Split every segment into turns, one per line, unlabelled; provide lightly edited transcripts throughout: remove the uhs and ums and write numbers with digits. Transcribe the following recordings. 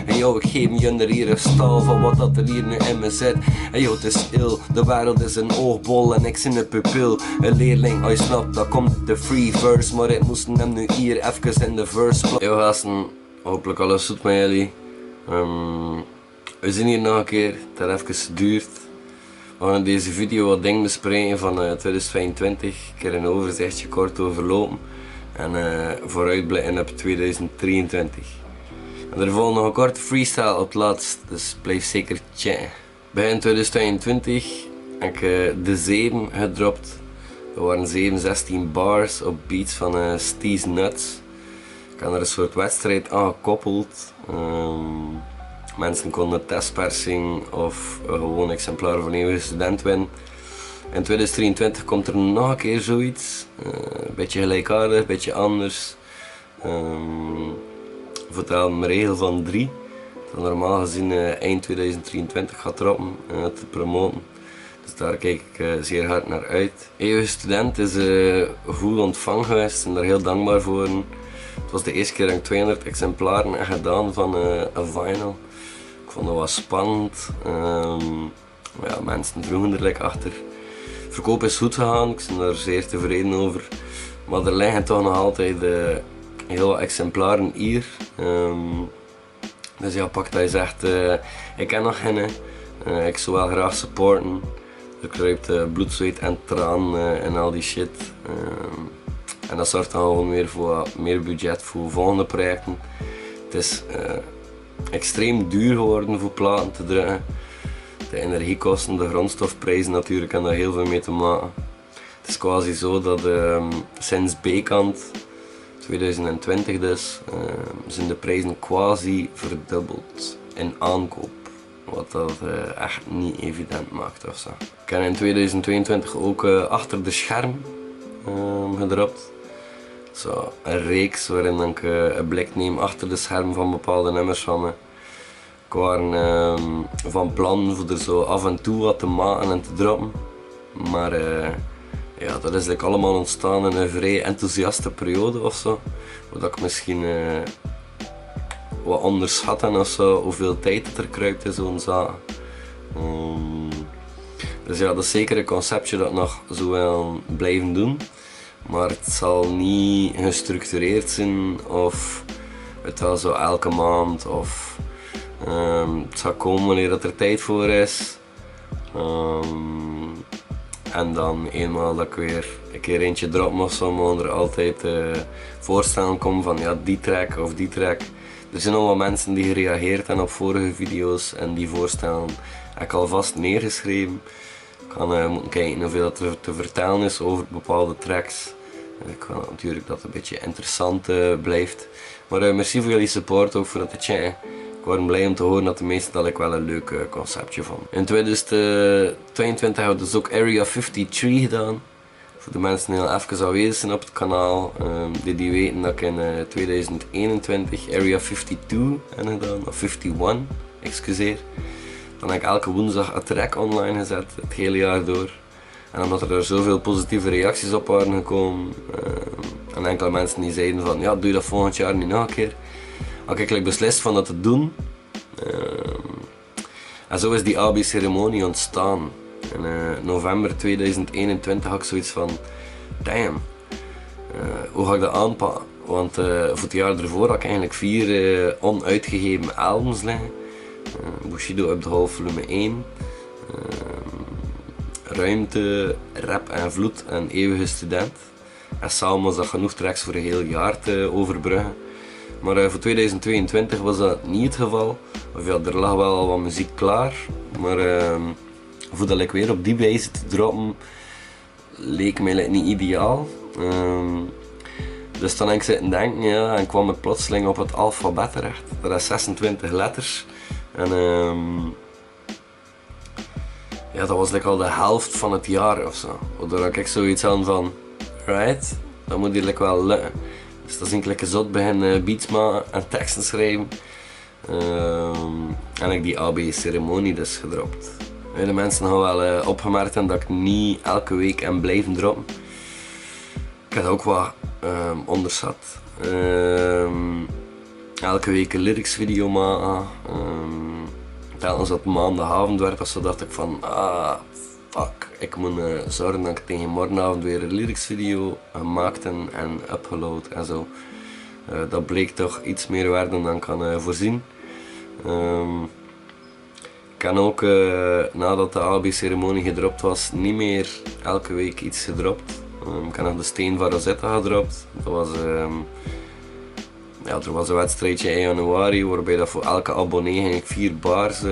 En yo, ik geef je hier een stal van wat dat er hier nu in me zit. En yo, het is ill, de wereld is een oogbol en ik zin een pupil. Een leerling, als je snapt, dat komt de free verse. Maar ik moest hem nu hier even in de verse. Yo gasten, hopelijk alles goed met jullie. We zien hier nog een keer, het heeft even geduurd. We gaan in deze video wat dingen bespreken van 2025. Een keer een overzichtje kort overlopen. En vooruitblikken op 2023. En er volgt nog een korte freestyle op het laatst, dus blijf zeker checken. Begin 2022 heb ik de 7 gedropt. Dat waren 7-16 bars op beats van Steez Nuts. Ik heb er een soort wedstrijd aan gekoppeld. Mensen konden een testpersing of een gewoon exemplaar van een eeuwige student winnen. In 2023 komt er nog een keer zoiets. Een beetje gelijkaardig, een beetje anders. Vertel een regel van 3. Dat normaal gezien eind 2023 gaat droppen te promoten. Dus daar kijk ik zeer hard naar uit. Eeuwige student is goed ontvangen geweest en daar heel dankbaar voor. Het was de eerste keer dat ik 200 exemplaren heb gedaan van een vinyl. Ik vond dat wel spannend. Maar ja, mensen vroegen er lekker achter. De verkoop is goed gegaan, ik ben daar zeer tevreden over. Maar er liggen toch nog altijd heel wat exemplaren hier. Dus ja, pak dat je zegt, ik ken nog geen. Ik zou wel graag supporten. Er kruipt bloed, zweet en traan en al die shit. En dat zorgt dan gewoon weer voor meer budget voor volgende projecten. Het is extreem duur geworden voor platen te drukken. De energiekosten, de grondstofprijzen natuurlijk, en daar heel veel mee te maken. Het is quasi zo dat sinds B-kant, 2020 dus, zijn de prijzen quasi verdubbeld in aankoop. Wat dat echt niet evident maakt ofzo. Ik heb in 2022 ook achter de scherm gedropt. Zo, een reeks waarin ik een blik neem achter de scherm van bepaalde nummers van me. Ik was van plan voor er zo af en toe wat te maken en te droppen. Maar ja, dat is allemaal ontstaan in een vrij enthousiaste periode ofzo. Wat ik misschien wat onderschat heb ofzo, hoeveel tijd het er kruipt in zo'n zaak. Dus ja, dat is zeker een conceptje dat ik nog zo wil blijven doen. Maar het zal niet gestructureerd zijn of het zal zo elke maand of het zal komen wanneer dat er tijd voor is. En dan eenmaal dat ik weer een keer eentje drop of zo, mogen er altijd voorstellen komen van ja, die track of die track. Er zijn al wat mensen die gereageerd hebben op vorige video's en die voorstellen heb ik alvast neergeschreven. Ik ga moeten kijken hoeveel er te vertellen is over bepaalde tracks. Ik wil natuurlijk dat het een beetje interessant blijft. Maar merci voor jullie support, ook voor het checken. Ik word blij om te horen dat de meesten dat ik wel een leuk conceptje vond. In 2022 hebben we dus ook Area 53 gedaan. Voor de mensen die heel even aanwezig zijn op het kanaal, die weten dat ik in 2021 Area 52 heb gedaan, of 51, excuseer. Dan heb ik elke woensdag een track online gezet, het hele jaar door. En omdat er zoveel positieve reacties op waren gekomen, en enkele mensen die zeiden van ja, doe je dat volgend jaar niet nog een keer, had ik beslist van dat te doen. En zo is die AB-ceremonie ontstaan. In november 2021 had ik zoiets van, damn, hoe ga ik dat aanpakken? Want voor het jaar ervoor had ik eigenlijk 4 onuitgegeven albums liggen. Bushido Up The Hole volume 1. Ruimte, Rap en Vloed en Eeuwige Student. En samen was dat genoeg tracks voor een heel jaar te overbruggen. Maar voor 2022 was dat niet het geval. Of ja, er lag wel al wat muziek klaar. Maar voordat ik weer op die wijze te droppen, leek mij niet ideaal. Dus dan heb ik zitten denken, ja, en kwam ik plotseling op het alfabet terecht. Dat is 26 letters. En ja, dat was al de helft van het jaar ofzo. Waardoor ik zoiets had van, right, dat moet hier wel lukken. Dus dat is een zot begin beats maken en teksten schrijven. En ik die AB-ceremonie dus gedropt. De mensen gaan wel opgemerkt hebben dat ik niet elke week en blijven droppen. Ik heb ook wat onderschat. elke week een lyrics video maken. Telkens dat het maandagavond werd, zo dacht ik van fuck, ik moet zorgen dat ik tegen morgenavond weer een lyrics video gemaakt en upgeload en zo. Dat bleek toch iets meer waarde dan ik kan voorzien. Ik heb ook nadat de ALB-ceremonie gedropt was, niet meer elke week iets gedropt. Ik heb nog de Steen van Rosetta gedropt. Dat was, er was een wedstrijdje in januari waarbij dat voor elke abonnee ging ik 4 bars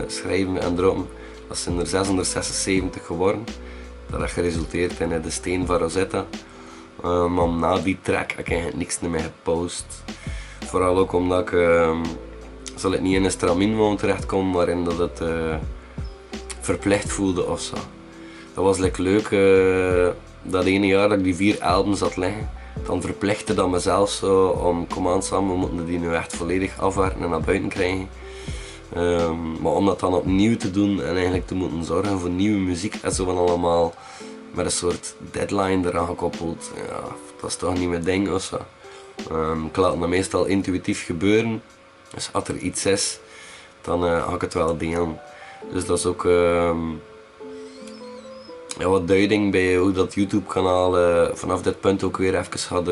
schrijven en droppen. Dat zijn er 676 geworden. Dat heeft geresulteerd in de Steen van Rosetta. Maar na die track heb ik eigenlijk niks meer gepost. Vooral ook omdat ik zal het niet in een stramien terechtkomen waarin dat het verplicht voelde ofzo. Dat was leuk, dat ene jaar dat ik die 4 albums had liggen, dan verplichtte dat mezelf zo om, kom aan Sam, we moeten die nu echt volledig afwerken en naar buiten krijgen. Maar om dat dan opnieuw te doen en eigenlijk te moeten zorgen voor nieuwe muziek en zo van allemaal met een soort deadline eraan gekoppeld, ja, dat is toch niet mijn ding ofzo. Ik laat dat meestal intuïtief gebeuren. Dus als er iets is, dan ga ik het wel delen. Dus dat is ook wat duiding bij hoe dat YouTube kanaal vanaf dit punt ook weer even gaat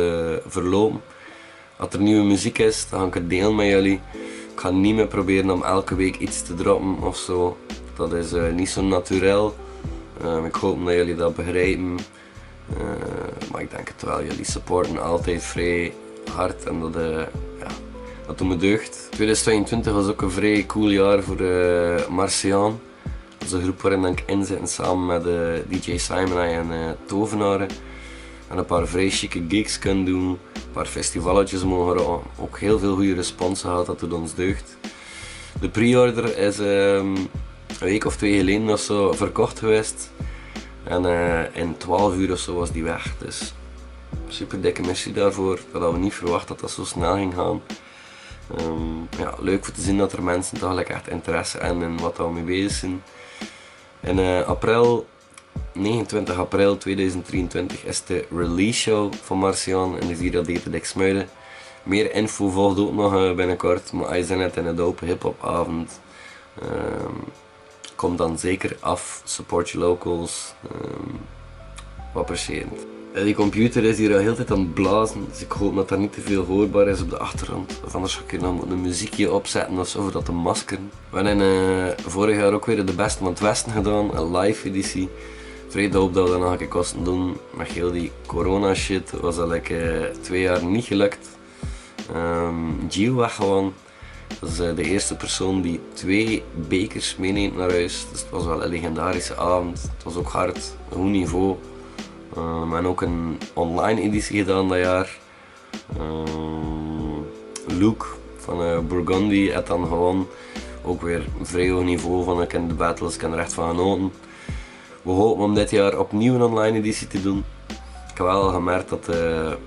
verlopen. Als er nieuwe muziek is, dan ga ik het delen met jullie. Ik ga niet meer proberen om elke week iets te droppen ofzo. Dat is niet zo natuurlijk. Ik hoop dat jullie dat begrijpen. Maar ik denk het wel, jullie supporten altijd vrij hard en dat doet me deugd. 2022 was ook een vrij cool jaar voor Marciaan. Dat is een groep waarin ik in zit samen met DJ Simon en Tovenaren. En een paar vrij chique gigs kunnen doen, een paar festivaletjes mogen rijden. Ook heel veel goede respons gehad, dat doet ons deugd. De pre-order is een week of 2 geleden of zo verkocht geweest. En in 12 uur of zo was die weg. Dus super dikke merci daarvoor. Dat hadden we niet verwacht dat dat zo snel ging gaan. Leuk voor te zien dat er mensen toch echt interesse hebben in wat we mee bezig zijn. In 29 april 2023 is de release show van Marciaan in de Vierdadeter Dijksmuiden. Meer info volgt ook nog binnenkort, maar hij is net in een dope hip-hop avond. Kom dan zeker af, support je locals, appreciërend. Die computer is hier al heel tijd aan het blazen, dus ik hoop dat er niet te veel hoorbaar is op de achtergrond. Of anders ga ik hier nog een muziekje opzetten of zo voor dat te maskeren. We hebben vorig jaar ook weer de Beste van het Westen gedaan, een live editie. Vrij dope dat we dat nog een keer kosten doen. Met heel die corona shit was dat 2 jaar niet gelukt. Gio weggewonnen. Dat is de eerste persoon die 2 bekers meeneemt naar huis. Dus het was wel een legendarische avond. Het was ook hard, een goed niveau. En ook een online editie gedaan dat jaar. Luke van Burgundy had dan gewonnen. Ook weer een vrij hoog niveau van ik in de battles, ik heb er echt van genoten. We hopen om dit jaar opnieuw een online editie te doen. Ik heb wel gemerkt dat de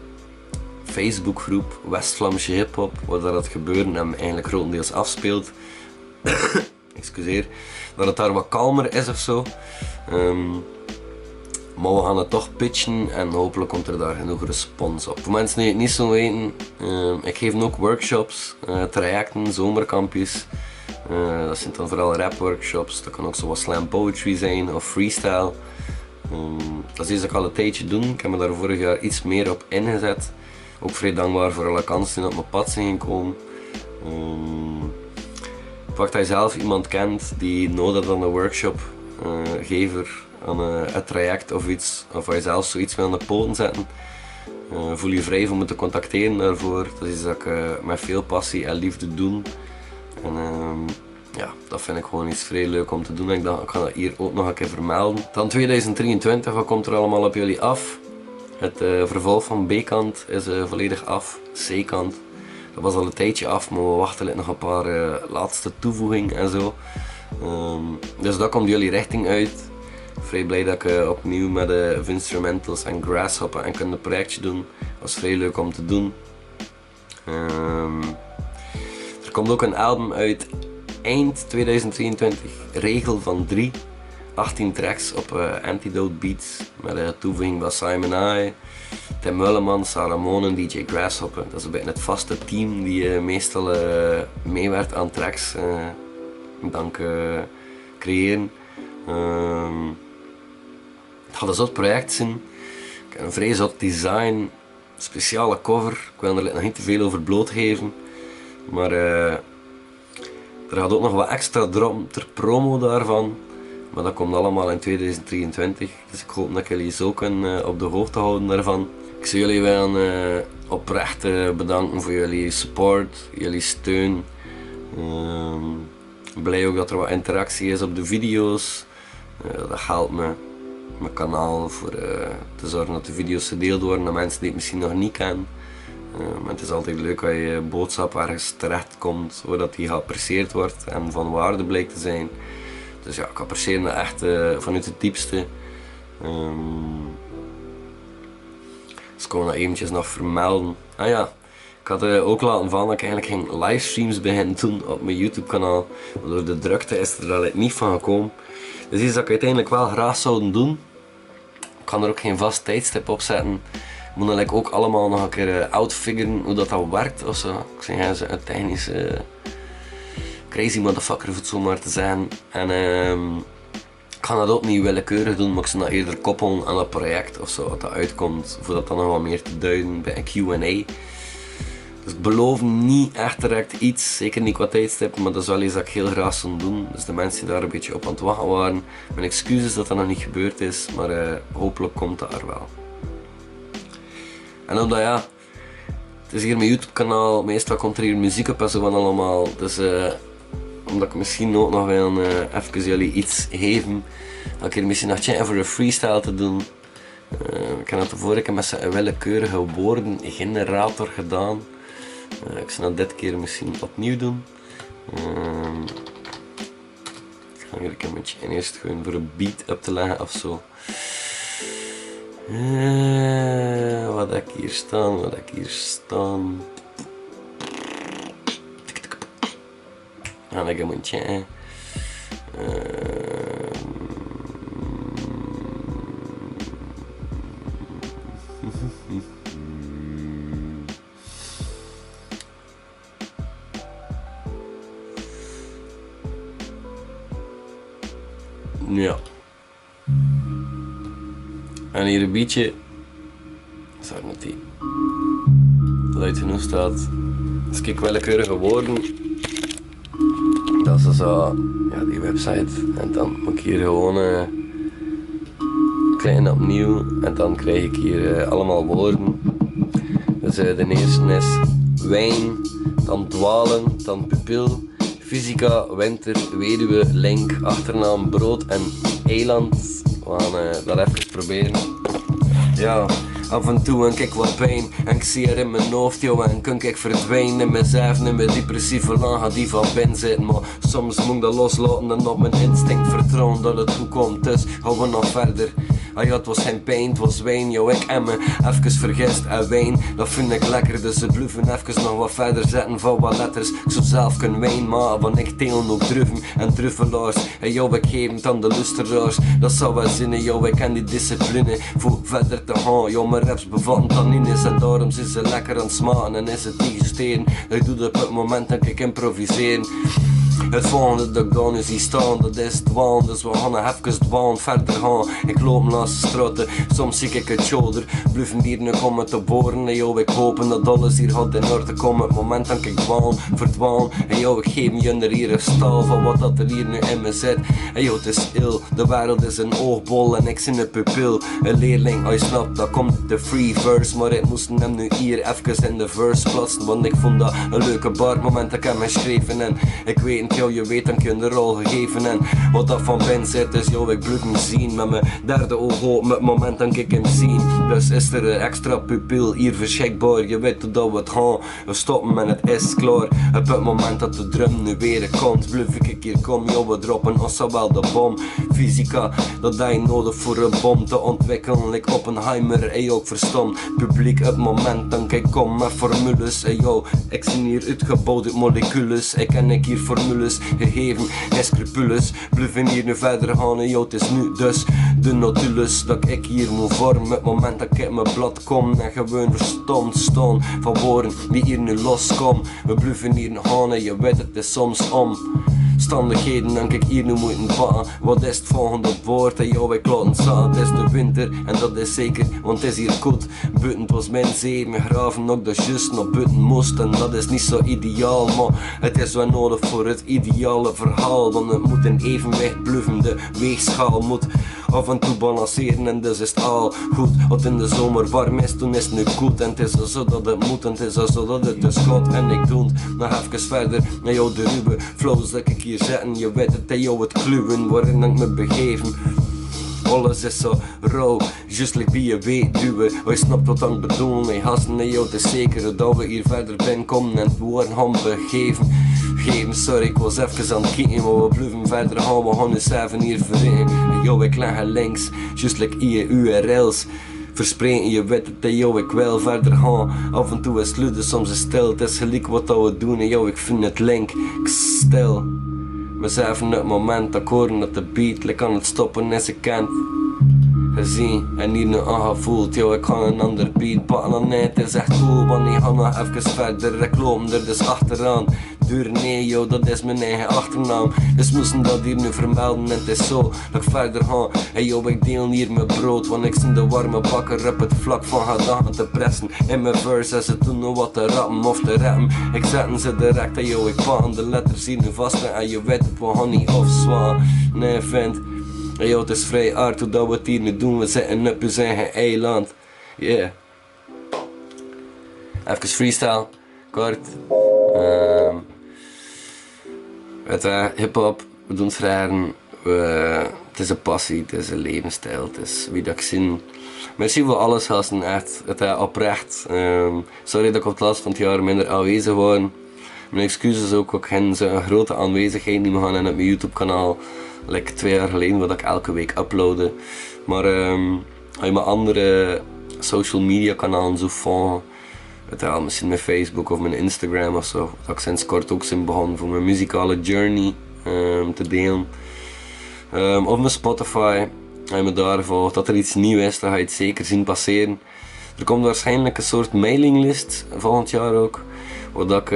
Facebookgroep West-Vlaamse Hip-Hop, waar dat gebeuren en eigenlijk grotendeels afspeelt, excuseer, dat het daar wat kalmer is ofzo. Maar we gaan het toch pitchen en hopelijk komt er daar genoeg respons op. Voor mensen die het niet zo weten, ik geef ook workshops, trajecten, zomerkampjes. Dat zijn dan vooral rap workshops, dat kan ook zo wat slam poetry zijn of freestyle. Dat is iets dat ik al een tijdje doe, ik heb me daar vorig jaar iets meer op ingezet. Ook vrij dankbaar voor alle kansen die op mijn pad zijn gekomen. Of dat je zelf iemand kent die nodig aan een workshopgever, aan een traject of iets, of als je zelf zoiets wil aan de poten zetten, voel je vrij om me te contacteren daarvoor. Dat is iets dat ik met veel passie en liefde doe. En dat vind ik gewoon iets vrij leuk om te doen. En ik dacht, ik ga dat hier ook nog een keer vermelden. Dan 2023, wat komt er allemaal op jullie af? Het vervolg van B-kant is volledig af. C-kant, dat was al een tijdje af, maar we wachten nog een paar laatste toevoegingen en zo. Dus dat komt jullie richting uit. Vrij blij dat ik opnieuw met Instrumentals en Grasshopper en een projectje doen. Dat was vrij leuk om te doen. Er komt ook een album uit eind 2023, regel van 3. 18 tracks op Antidote Beats met toevoeging van Simon I, Tim Mulleman, Sarah Monen, DJ Grasshopper. Dat is een beetje het vaste team die meestal meewerkt aan tracks. Dank creëren. Het gaat een zot project zijn. Ik heb een vrij zot design, speciale cover. Ik wil er nog niet te veel over blootgeven. Maar er gaat ook nog wat extra droppen ter promo daarvan. Maar dat komt allemaal in 2023. Dus ik hoop dat ik jullie zo kan op de hoogte houden daarvan. Ik zou jullie willen oprecht bedanken voor jullie support, jullie steun. Blij ook dat er wat interactie is op de video's. Dat helpt me, mijn kanaal, voor te zorgen dat de video's gedeeld worden aan mensen die het misschien nog niet kennen. Maar het is altijd leuk als je boodschap ergens terecht komt, zodat die geapprecieerd wordt en van waarde blijkt te zijn. Dus ja, ik apprecieer dat echt vanuit het diepste. Dus ik kon dat eventjes nog vermelden. Ah ja, ik had ook laten vallen dat ik eigenlijk geen livestreams beginnen doen op mijn YouTube kanaal. Maar door de drukte is er dat niet van gekomen. Dus iets dat ik uiteindelijk wel graag zou doen. Ik kan er ook geen vast tijdstip op zetten. Ik moet dan ook allemaal nog een keer outfiguren hoe dat werkt ofzo. Ik zeg ze een technische crazy motherfucker, om het zo maar te zeggen. En ik ga dat ook niet willekeurig doen, maar ik zou dat eerder koppelen aan het project ofzo, wat dat uitkomt, voordat dan nog wat meer te duiden bij een Q&A. Dus ik beloof niet echt direct iets, zeker niet qua tijdstip, maar dat is wel iets dat ik heel graag zou doen. Dus de mensen die daar een beetje op aan het wachten waren, mijn excuses dat dat nog niet gebeurd is, maar hopelijk komt dat er wel. En omdat ja, het is hier mijn YouTube kanaal, meestal komt er hier muziek op en zo van allemaal. Dus omdat ik misschien ook nog wil even jullie iets geven, dat ik hier misschien nog checken voor een freestyle te doen. Ik heb dat de vorige keer met een willekeurige woordengenerator gedaan. Ik zal dat dit keer misschien opnieuw doen. Ik ga hier een beetje eerst gewoon voor een beat op te leggen ofzo. Wat heb ik hier staan, Ga ik hem checken. Ja. En hier een beetje, sorry dat die luid genoeg staat. Dus kijk willekeurige woorden. Dat is zo, ja, die website. En dan moet ik hier gewoon klein opnieuw en dan krijg ik hier allemaal woorden. Dus de eerste is wijn, dan dwalen, dan pupil, fysica, winter, weduwe, link, achternaam, brood en eiland. We gaan dat even proberen. Ja, af en toe heb ik wat pijn en ik zie er in mijn hoofd, joh, en kan ik verdwijnen in mezelf, in mijn depressieve lagen die van binnen zitten. Maar soms moet ik dat loslaten en op mijn instinct vertrouwen dat het goed komt, dus gaan we nog verder. Ah ja, het was geen pijn, het was wijn, joh, ik heb me even vergist en wijn, dat vind ik lekker, dus ze bluffen even nog wat verder zetten van wat letters. Ik zou zelf kunnen wijn maken, van ik telen ook druiven en truffelaars. En joh, ik geef het aan de luisteraars, dat zou wel zinnen, joh, ik ken die discipline voor verder te gaan. Joh, mijn raps bevatten tannines en daarom zijn ze lekker aan het smaken en is het niet gesteren. Ik doe dat op het moment dat ik improviseren. Het volgende dat ik dan nu zie staan, dat is dwaan, dus we gaan even dwaan verder gaan. Ik loop langs de straten, soms zie ik het shoulder, bluffen hier nu komen te boren. En joh, ik hoop dat alles hier gaat in orde komen, het moment dat ik dwaan, verdwaan. En joh, ik geef je er hier een staal van wat dat er hier nu in me zit. En joh, het is ill, de wereld is een oogbol en ik zie een pupil. Een leerling, als je snapt, dat komt de free verse, maar ik moest hem nu hier even in de verse plaatsen, want ik vond dat een leuke bar, het moment dat ik hem geschreven en ik weet niet, joh, je weet dan kun je de rol gegeven en wat dat van binnen zit, dus joh, ik bloed hem zien met mijn derde oog open, het moment dat ik hem zie. Dus is er een extra pupil hier beschikbaar, je weet dat we het gaan, we stoppen en het is klaar. Op het moment dat de drum nu weer komt, bluff ik hier kom, joh, we droppen ons wel de bom. Fysica, dat heb je nodig voor een bom te ontwikkelen, like Oppenheimer, en ook verstom. Publiek, het moment dat ik kom met formules, en joh, ik zie hier uitgebouwd uit molecules, ik ken hier formules scrupules, gegeven en scrupules. Blijven hier nu verder gaan en het is nu dus de notulus dat ik hier moet vormen. Het moment dat ik in mijn blad kom en gewoon verstomd staan van woorden die hier nu loskomen. We blijven hier nog gaan en je weet het is soms omstandigheden dan ik hier nu moeten pakken. Wat is het volgende woord? En jou ik laten staan. Het is de winter en dat is zeker, want het is hier koud. Buiten was mijn zee, mijn graven ook dat juist nog buiten moest. En dat is niet zo ideaal, maar het is wel nodig voor het ideale verhaal. Want het moet in evenwicht blijven, de weegschaal moet af en toe balanceren en dus is het al goed. Wat in de zomer warm is, toen is het nu goed. En het is zo dat het moet en het is zo dat het dus gaat. En ik doe het nog even verder naar jou de ruwe flows dat ik hier zetten. Je weet het en jou het kluwen waarin ik me begeven. Alles is zo rauw, just like wie je weet duwen. Je snapt wat ik bedoel, mijn gasten en jou het is zeker dat we hier verder binnenkomen en het woorden gaan begeven. Sorry, ik was even aan het kijken, maar we blijven verder gaan, we gaan eens even hier verrichten. En jou ik leg links, just like je URL's verspreken, je weet het en jou ik wil verder gaan. Af en toe is het luid, soms is het stil, het is gelijk wat we doen en jou ik vind het link, ik stil. We zijn even het moment dat ik hoor dat de beat like aan het stoppen is, ik kent gezien en hier nu aangevoeld. Yo, ik ga een ander beat pakken, dan nee, het is echt cool, want ik ga nog even verder, ik loop er dus achteraan. Duur nee, yo, dat is mijn eigen achternaam. Dus moesten dat hier nu vermelden en het is zo dat ik verder ga. Hey yo, ik deel hier mijn brood, want ik zie de warme bakker op het vlak van gedachten te pressen. In mijn verse ze doen nog wat te rappen of te rappen. Ik zetten ze direct, hey yo, ik pak de letters hier nu vast en je weet het, we gaan niet afzwaan. Nee, vent. Hey yo, het is vrij hard hoe dat we het hier nu doen, we zitten op ons eigen eiland. Yeah. Even freestyle, kort. Hip-hop, we doen het raren, het is een passie, het is een levensstijl, het is wie dat ik zin. Merci voor alles gasten, echt, het oprecht. Sorry dat ik op het laatst van het jaar minder aanwezig was. Mijn excuses ook geen zo'n grote aanwezigheid niet meer gaan in op mijn YouTube kanaal. Like 2 jaar geleden wat ik elke week uploadde. Maar als je mijn andere social media kanalen zo volgen, misschien mijn Facebook of mijn Instagram of zo, dat ik sinds kort ook zijn begonnen voor mijn muzikale journey te delen. Of mijn Spotify, als je me daar volgt, dat er iets nieuws is, dan ga je het zeker zien passeren. Er komt waarschijnlijk een soort mailinglist volgend jaar ook, waar ik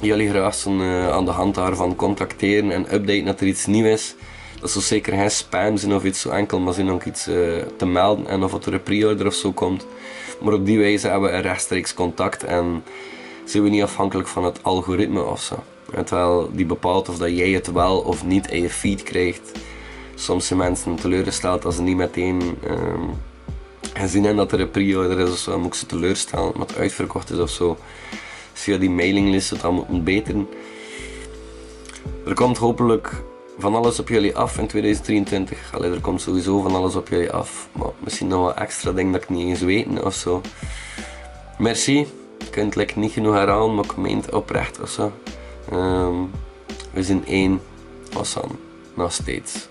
jullie graag aan de hand daarvan contacteren en updaten dat er iets nieuws is. Dat zal zeker geen spam zijn of iets zo enkel, maar zijn ook iets te melden en of er een pre-order of zo komt. Maar op die wijze hebben we een rechtstreeks contact en zijn we niet afhankelijk van het algoritme of zo. Terwijl die bepaalt of dat jij het wel of niet in je feed krijgt. Soms zijn mensen teleurgesteld als ze niet meteen gezien hebben dat er een pre-order is of zo, dan moet ik ze teleurstellen omdat het uitverkocht is of zo. Dus via die mailinglist het allemaal moet beteren. Er komt hopelijk van alles op jullie af in 2023. Allee, er komt sowieso van alles op jullie af. Maar misschien nog wat extra dingen dat ik niet eens weet of zo. Merci. Ik kan het niet genoeg herhalen, maar ik meen het oprecht of zo. We zijn één. Hassan. Nog steeds.